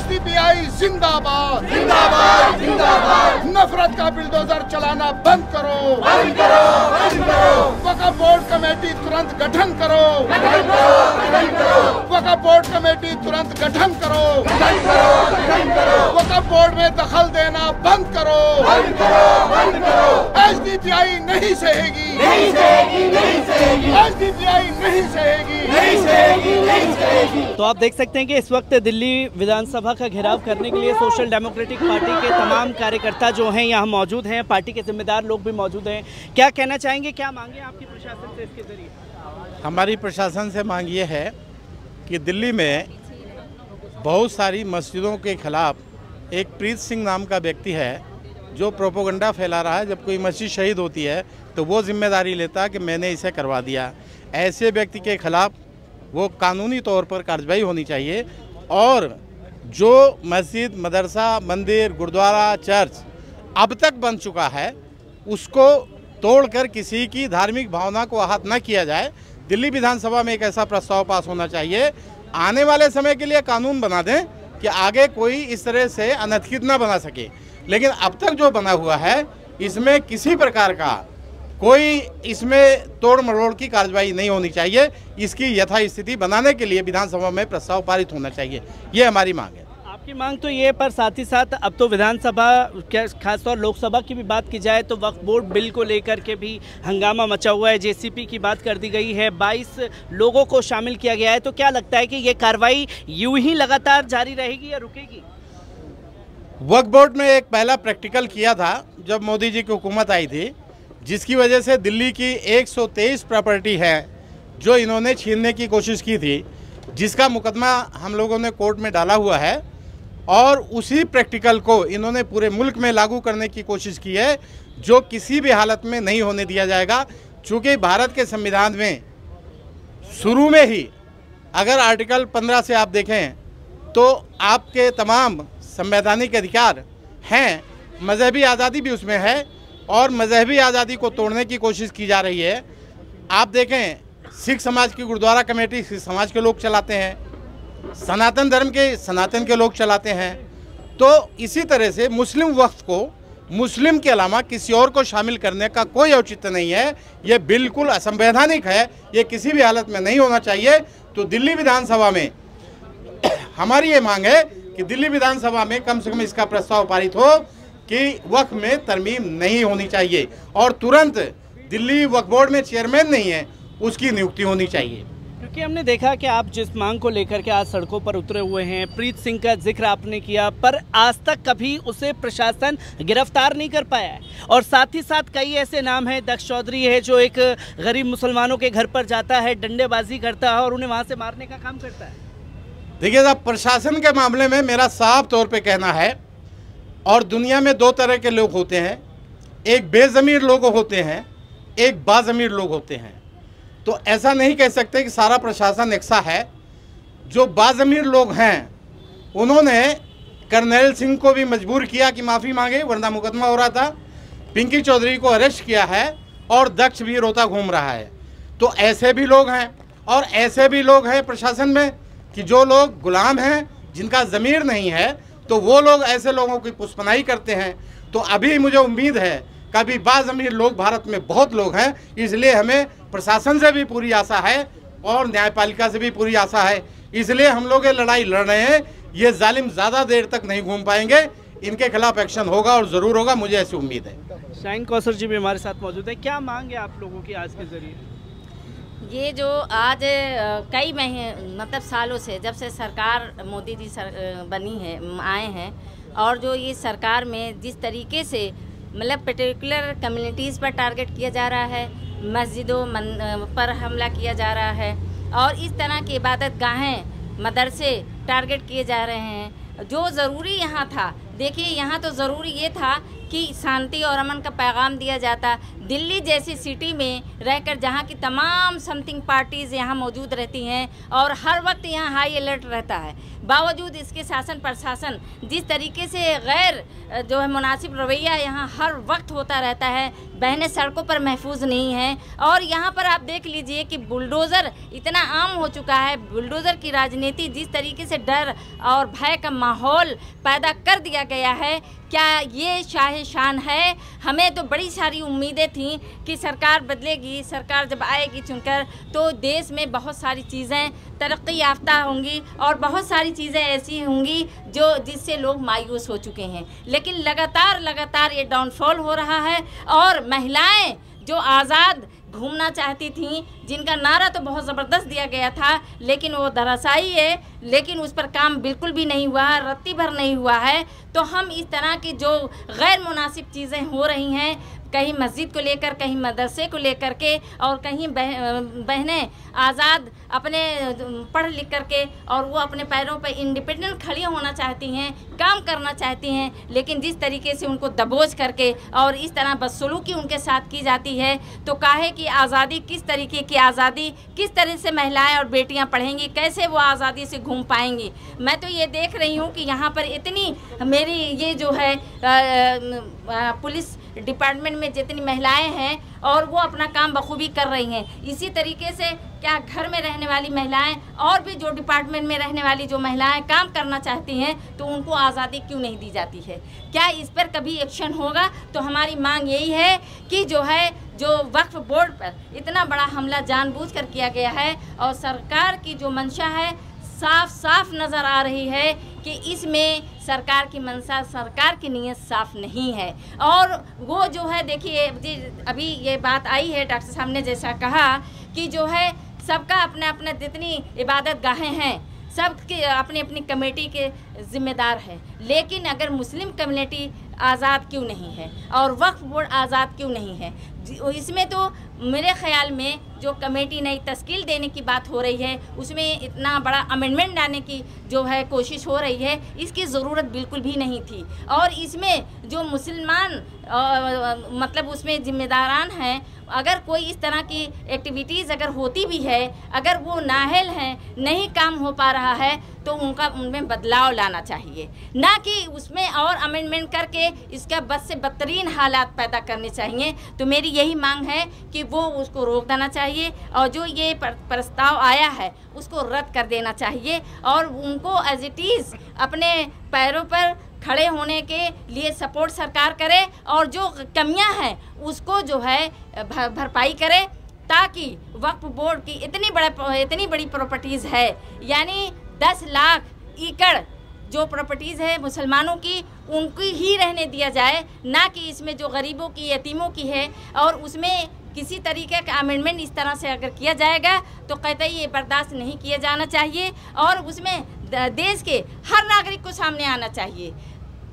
SDPI जिंदाबाद जिंदाबाद जिंदाबाद। नफरत का बिल्डोजर चलाना बंद करो, बंद करो, बंद करो। वक्फ बोर्ड कमेटी तुरंत गठन करो, गठन करो, गठन करो। वक्फ बोर्ड कमेटी तुरंत गठन करो, गठन करो, गठन करो। वक्फ बोर्ड में दखल देना बंद करो, बंद करो, बंद करो। एसडीपीआई नहीं सहेगी, नहीं सहेगी, नहीं सहेगी, एसडीपीआई नहीं सहेगी, नहीं सहेगी, नहीं सहेगी। तो आप देख सकते हैं कि इस वक्त दिल्ली विधानसभा का घेराव करने के लिए सोशल डेमोक्रेटिक पार्टी के तमाम कार्यकर्ता जो हैं यहाँ मौजूद हैं, पार्टी के जिम्मेदार लोग भी मौजूद हैं। क्या कहना चाहेंगे, क्या मांगे आपकी प्रशासन से इसके जरिए? हमारी प्रशासन से मांग ये है कि दिल्ली में बहुत सारी मस्जिदों के खिलाफ एक प्रीत सिंह नाम का व्यक्ति है जो प्रोपोगंडा फैला रहा है। जब कोई मस्जिद शहीद होती है तो वो जिम्मेदारी लेता है कि मैंने इसे करवा दिया। ऐसे व्यक्ति के खिलाफ वो कानूनी तौर पर कार्रवाई होनी चाहिए और जो मस्जिद, मदरसा, मंदिर, गुरुद्वारा, चर्च अब तक बन चुका है उसको तोड़कर किसी की धार्मिक भावना को आहत न किया जाए। दिल्ली विधानसभा में एक ऐसा प्रस्ताव पास होना चाहिए, आने वाले समय के लिए कानून बना दें कि आगे कोई इस तरह से अनधिकृत न बना सके। लेकिन अब तक जो बना हुआ है इसमें किसी प्रकार का कोई इसमें तोड़ मरोड़ की कार्रवाई नहीं होनी चाहिए। इसकी यथास्थिति बनाने के लिए विधानसभा में प्रस्ताव पारित होना चाहिए, ये हमारी मांग है। आपकी मांग तो ये, पर साथ ही साथ अब तो विधानसभा, खासतौर लोकसभा की भी बात की जाए तो वक्फ बोर्ड बिल को लेकर के भी हंगामा मचा हुआ है। जेसीपी की बात कर दी गई है, 22 लोगों को शामिल किया गया है। तो क्या लगता है कि ये कार्रवाई यूं ही लगातार जारी रहेगी या रुकेगी? वक्फ बोर्ड में एक पहला प्रैक्टिकल किया था जब मोदी जी की हुकूमत आई थी, जिसकी वजह से दिल्ली की 123 प्रॉपर्टी है जो इन्होंने छीनने की कोशिश की थी, जिसका मुकदमा हम लोगों ने कोर्ट में डाला हुआ है। और उसी प्रैक्टिकल को इन्होंने पूरे मुल्क में लागू करने की कोशिश की है, जो किसी भी हालत में नहीं होने दिया जाएगा। चूँकि भारत के संविधान में शुरू में ही अगर आर्टिकल 15 से आप देखें तो आपके तमाम संवैधानिक अधिकार हैं, मजहबी आज़ादी भी उसमें है और मजहबी आज़ादी को तोड़ने की कोशिश की जा रही है। आप देखें, सिख समाज की गुरुद्वारा कमेटी सिख समाज के लोग चलाते हैं, सनातन धर्म के सनातन के लोग चलाते हैं। तो इसी तरह से मुस्लिम वक्फ को मुस्लिम के अलावा किसी और को शामिल करने का कोई औचित्य नहीं है। ये बिल्कुल असंवैधानिक है, ये किसी भी हालत में नहीं होना चाहिए। तो दिल्ली विधानसभा में हमारी ये मांग है कि दिल्ली विधानसभा में कम से कम इसका प्रस्ताव पारित हो कि वक्फ में तरमीम नहीं होनी चाहिए और तुरंत दिल्ली वक्फ बोर्ड में चेयरमैन नहीं है उसकी नियुक्ति होनी चाहिए। क्योंकि हमने देखा कि आप जिस मांग को लेकर के आज सड़कों पर उतरे हुए हैं, प्रीत सिंह का जिक्र आपने किया, पर आज तक कभी उसे प्रशासन गिरफ्तार नहीं कर पाया है। और साथ ही साथ कई ऐसे नाम हैं, दक्ष चौधरी है जो एक गरीब मुसलमानों के घर पर जाता है, डंडेबाजी करता है और उन्हें वहाँ से मारने का काम करता है। देखिए साहब, प्रशासन के मामले में मेरा साफ तौर पे कहना है, और दुनिया में दो तरह के लोग होते हैं, एक बेज़मीर लोग होते हैं, एक बाज़मीर लोग होते हैं। तो ऐसा नहीं कह सकते कि सारा प्रशासन एक सा है। जो बाज़मीर लोग हैं उन्होंने कर्नैल सिंह को भी मजबूर किया कि माफ़ी मांगे, वरना मुकदमा हो रहा था। पिंकी चौधरी को अरेस्ट किया है और दक्ष भी रोता घूम रहा है। तो ऐसे भी लोग हैं और ऐसे भी लोग हैं प्रशासन में कि जो लोग गुलाम हैं, जिनका ज़मीर नहीं है, तो वो लोग ऐसे लोगों की पुष्पनाई करते हैं। तो अभी मुझे उम्मीद है कभी बाज़मीर लोग भारत में बहुत लोग हैं, इसलिए हमें प्रशासन से भी पूरी आशा है और न्यायपालिका से भी पूरी आशा है। इसलिए हम लोग ये लड़ाई लड़ रहे हैं। ये जालिम ज़्यादा देर तक नहीं घूम पाएंगे, इनके खिलाफ एक्शन होगा और ज़रूर होगा, मुझे ऐसी उम्मीद है। शाहीन कौसर जी भी हमारे साथ मौजूद है। क्या मांग है आप लोगों की आज के जरिए? ये जो आज कई मतलब सालों से, जब से सरकार मोदी जी बनी है, आए हैं, और जो ये सरकार में जिस तरीके से मतलब पर्टिकुलर कम्युनिटीज़ पर टारगेट किया जा रहा है, मस्जिदों पर हमला किया जा रहा है और इस तरह की इबादत गाहें, मदरसे टारगेट किए जा रहे हैं। जो ज़रूरी यहाँ था, देखिए यहाँ तो ज़रूरी ये था कि शांति और अमन का पैगाम दिया जाता। दिल्ली जैसी सिटी में रहकर जहाँ की तमाम समथिंग पार्टीज़ यहाँ मौजूद रहती हैं और हर वक्त यहाँ हाई अलर्ट रहता है, बावजूद इसके शासन प्रशासन जिस तरीके से गैर जो है मुनासिब रवैया यहाँ हर वक्त होता रहता है, बहनें सड़कों पर महफूज नहीं हैं। और यहाँ पर आप देख लीजिए कि बुलडोज़र इतना आम हो चुका है, बुलडोज़र की राजनीति जिस तरीके से डर और भय का माहौल पैदा कर दिया गया है, क्या ये शान है? हमें तो बड़ी सारी उम्मीदें थीं कि सरकार बदलेगी, सरकार जब आएगी चुनकर तो देश में बहुत सारी चीज़ें तरक्की याफ्ता होंगी और बहुत सारी चीज़ें ऐसी होंगी जो जिससे लोग मायूस हो चुके हैं। लेकिन लगातार ये डाउनफॉल हो रहा है और महिलाएं जो आज़ाद घूमना चाहती थीं, जिनका नारा तो बहुत ज़बरदस्त दिया गया था, लेकिन वो धराशायी है, लेकिन उस पर काम बिल्कुल भी नहीं हुआ, रत्ती भर नहीं हुआ है। तो हम इस तरह की जो गैर मुनासिब चीज़ें हो रही हैं, कहीं मस्जिद को लेकर, कहीं मदरसे को लेकर के और कहीं बहनें आज़ाद अपने पढ़ लिख करके और वो अपने पैरों पर इंडिपेंडेंट खड़ी होना चाहती हैं, काम करना चाहती हैं, लेकिन जिस तरीके से उनको दबोच करके और इस तरह बदसलूकी उनके साथ की जाती है, तो काहे कि आज़ादी किस तरीके की आज़ादी, किस तरह से महिलाएं और बेटियां पढ़ेंगी, कैसे वो आज़ादी से घूम पाएंगी। मैं तो ये देख रही हूँ कि यहाँ पर इतनी मेरी ये जो है पुलिस डिपार्टमेंट में जितनी महिलाएं हैं और वो अपना काम बखूबी कर रही हैं, इसी तरीके से क्या घर में रहने वाली महिलाएं और भी जो डिपार्टमेंट में रहने वाली जो महिलाएं काम करना चाहती हैं तो उनको आज़ादी क्यों नहीं दी जाती है? क्या इस पर कभी एक्शन होगा? तो हमारी मांग यही है कि जो वक्फ बोर्ड पर इतना बड़ा हमला जानबूझकर किया गया है और सरकार की जो मंशा है साफ नज़र आ रही है कि इसमें सरकार की मंशा, सरकार की नीयत साफ नहीं है। और वो जो है देखिए अभी ये बात आई है, डॉक्टर साहब ने जैसा कहा कि जो है सबका अपना अपना जितनी इबादत गाहें हैं सबके अपनी अपनी कमेटी के ज़िम्मेदार हैं, लेकिन अगर मुस्लिम कम्युनिटी आज़ाद क्यों नहीं है और वक्फ बोर्ड आज़ाद क्यों नहीं है? इसमें तो मेरे ख़्याल में जो कमेटी नई तश्कील देने की बात हो रही है उसमें इतना बड़ा अमेंडमेंट लाने की जो है कोशिश हो रही है, इसकी ज़रूरत बिल्कुल भी नहीं थी। और इसमें जो मुसलमान मतलब उसमें ज़िम्मेदारान हैं, अगर कोई इस तरह की एक्टिविटीज़ अगर होती भी है, अगर वो नाअहल हैं, नहीं काम हो पा रहा है, तो उनमें बदलाव लाना चाहिए, ना कि उसमें और अमेंडमेंट करके इसका बद से बदतरीन हालात पैदा करने चाहिए। तो मेरी यही मांग है कि वो उसको रोक देना चाहिए और जो ये प्रस्ताव आया है उसको रद्द कर देना चाहिए और उनको एज इट इज़ अपने पैरों पर खड़े होने के लिए सपोर्ट सरकार करे और जो कमियां हैं उसको जो है भरपाई करे, ताकि वक्फ बोर्ड की इतनी बड़ी प्रॉपर्टीज़ है, यानी 10 लाख एकड़ जो प्रॉपर्टीज़ है मुसलमानों की, उनकी ही रहने दिया जाए, ना कि इसमें जो गरीबों की, यतीमों की है। और उसमें किसी तरीके का अमेंडमेंट इस तरह से अगर किया जाएगा तो कतई ये बर्दाश्त नहीं किया जाना चाहिए और उसमें देश के हर नागरिक को सामने आना चाहिए।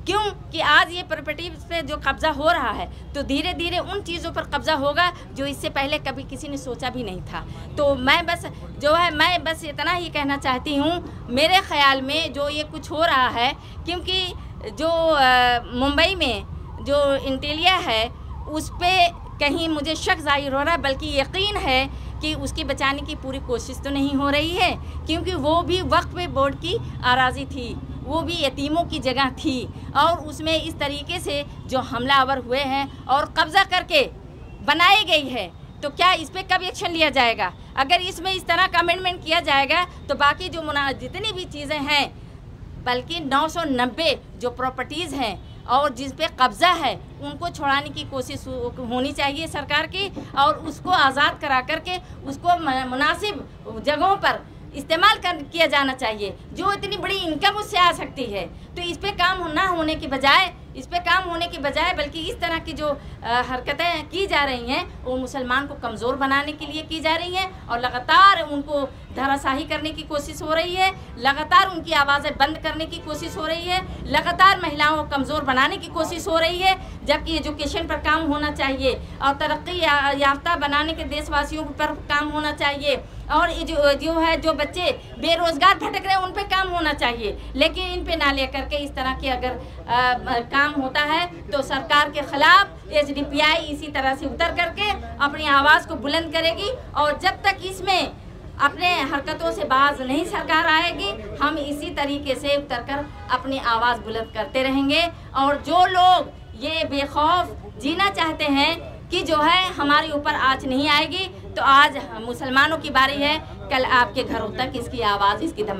क्यों कि आज ये प्रॉपर्टीज पे जो कब्ज़ा हो रहा है तो धीरे धीरे उन चीज़ों पर कब्ज़ा होगा जो इससे पहले कभी किसी ने सोचा भी नहीं था। तो मैं बस इतना ही कहना चाहती हूँ, मेरे ख़्याल में जो ये कुछ हो रहा है, क्योंकि जो मुंबई में जो इंटेलिया है उस पर कहीं मुझे शक ज़ाहिर हो रहा है, बल्कि यकीन है कि उसकी बचाने की पूरी कोशिश तो नहीं हो रही है, क्योंकि वो भी वक्फ बोर्ड की अराज़ी थी, वो भी यतीमों की जगह थी और उसमें इस तरीके से जो हमलावर हुए हैं और कब्ज़ा करके बनाई गई है, तो क्या इस पर कब एक्शन लिया जाएगा? अगर इसमें इस तरह का अमेंडमेंट किया जाएगा तो बाकी जो जितनी भी चीज़ें हैं, बल्कि 990 जो प्रॉपर्टीज़ हैं और जिस पे कब्ज़ा है उनको छुड़ाने की कोशिश होनी चाहिए सरकार की और उसको आज़ाद करा करके उसको मुनासिब जगहों पर इस्तेमाल किया जाना चाहिए, जो इतनी बड़ी इनकम उससे आ सकती है। तो इस पे काम ना होने की बजाय बल्कि इस तरह की जो हरकतें की जा रही हैं वो मुसलमान को कमज़ोर बनाने के लिए की जा रही हैं और लगातार उनको धराशाही करने की कोशिश हो रही है, लगातार उनकी आवाज़ें बंद करने की कोशिश हो रही है, लगातार महिलाओं को कमज़ोर बनाने की कोशिश हो रही है, जबकि एजुकेशन पर काम होना चाहिए और तरक्की याफ्ता बनाने के देशवासियों पर काम होना चाहिए और जो बच्चे बेरोज़गार भटक रहे हैं उन पर काम होना होना चाहिए, लेकिन इन पे ना लेकर के इस तरह के अगर काम होता है तो सरकार के खिलाफ SDPI इसी तरह से उतर करके अपनी आवाज़ को बुलंद करेगी। और जब तक इसमें अपने हरकतों से बाज नहीं सरकार आएगी, हम इसी तरीके से उतर कर अपनी आवाज़ बुलंद करते रहेंगे। और जो लोग ये बेखौफ जीना चाहते हैं कि जो है हमारे ऊपर आँच नहीं आएगी, तो आज मुसलमानों की बारी है, कल आपके घरों तक इसकी आवाज़, इसकी धमक